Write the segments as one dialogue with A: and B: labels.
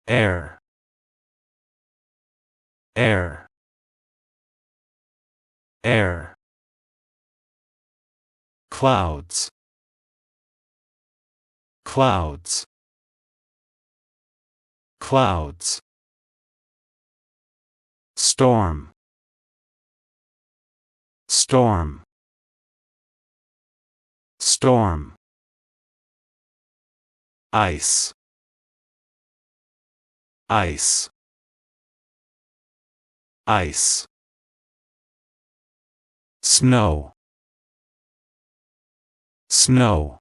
A: air, air, air. Clouds, clouds, clouds. Storm, storm, storm. Ice, ice, ice. Snow, snow,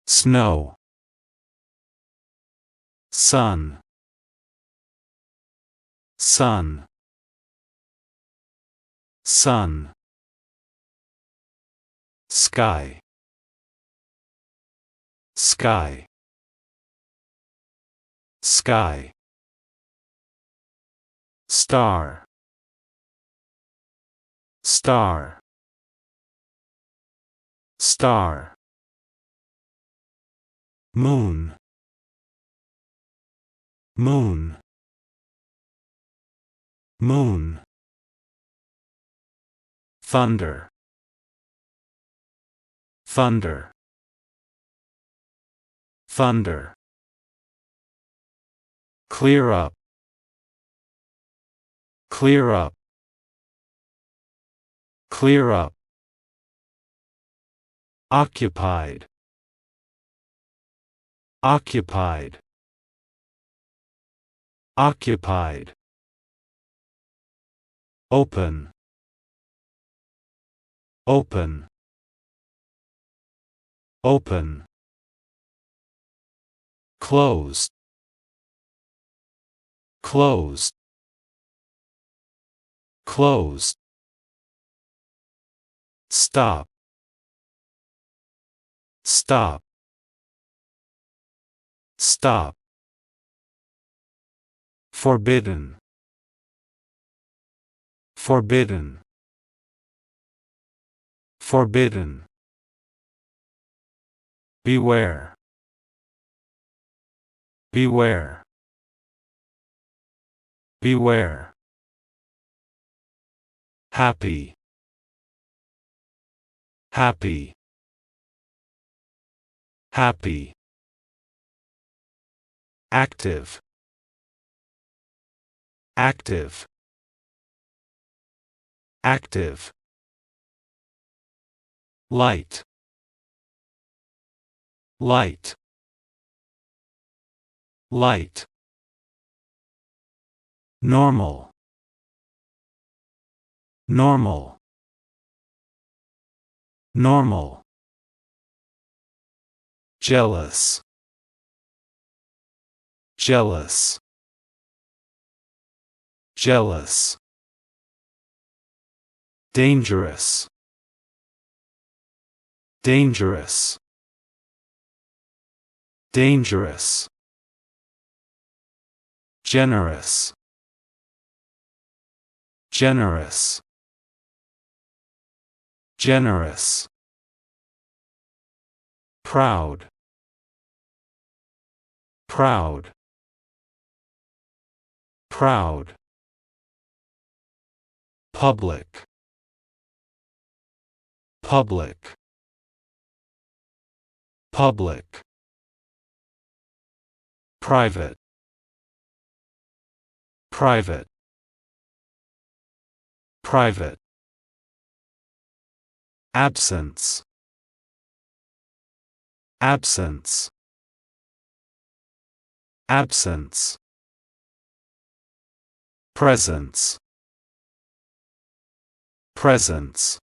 A: snow. Sun, sun, sun. Sky, sky, sky. Star, star, star. Moon, moon, moon. Thunder, thunder, thunder. Clear up, clear up, clear up. Occupied, occupied, occupied. Open, open, open. Closed, closed, closed. Stop, stop, stop. Forbidden, forbidden, forbidden. Beware, beware, beware. Happy, happy, happy. Active, active, active. Light, light, light. Normal, normal, normal. Jealous, jealous, jealous. Dangerous, dangerous, dangerous. Generous, generous, generous. Proud, proud, proud. Public, public, public. Private, private, private. Absence, absence, absence. Presence, presence,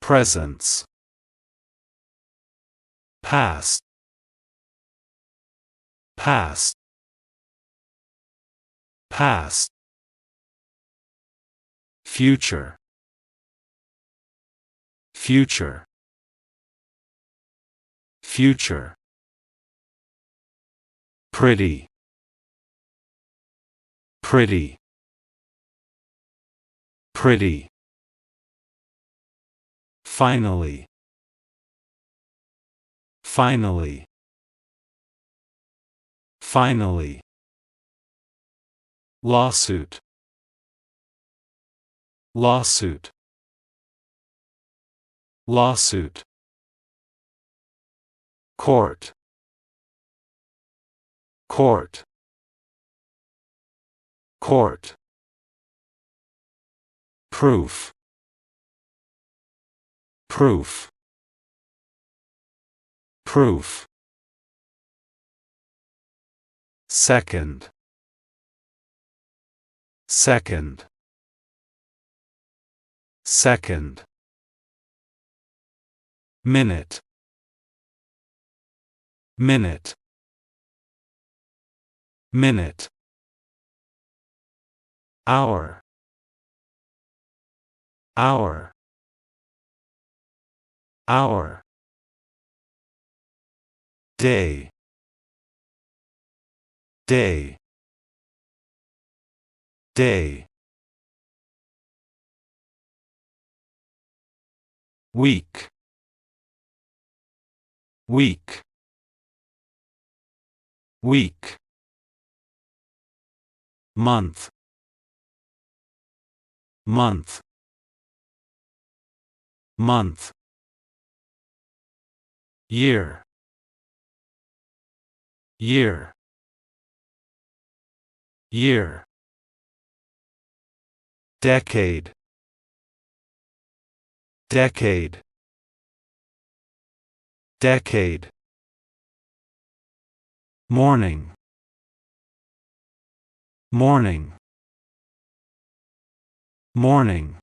A: presence. Past, past, past. Future, future, future. Pretty, pretty, pretty. Finally, finally, finally, lawsuit, lawsuit, lawsuit, court, court, court, proof, proof, proof, second, second, second, minute, minute, minute, hour, hour, hour, day, day, day, week, week, week, month, month, month, year, year, year, decade, decade, decade, morning, morning, morning,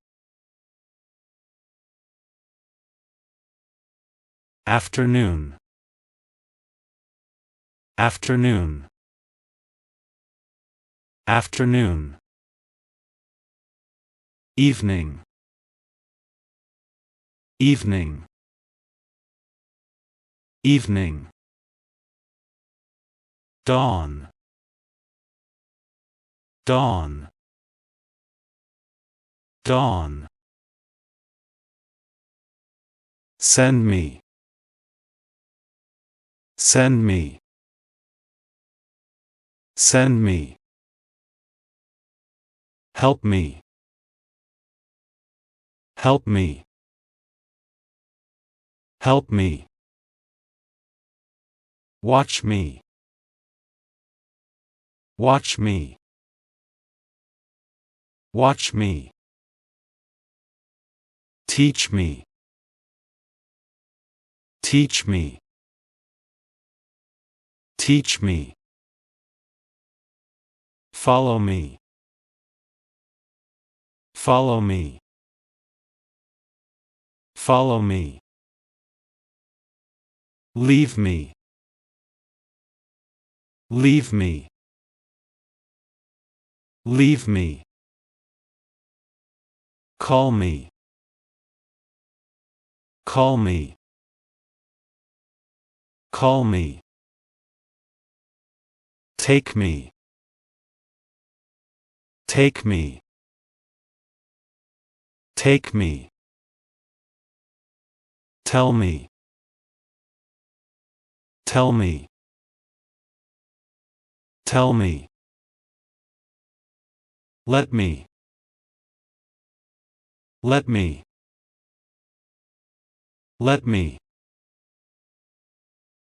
A: afternoon, afternoon, afternoon, evening, evening, evening, dawn, dawn, dawn, send me, send me, send me, help me, help me, help me, watch me, watch me, watch me, teach me, teach me, teach me, follow me, follow me, follow me, leave me, leave me, leave me, call me, call me, call me, take me, take me, take me, tell me, tell me, tell me, let me, let me, let me,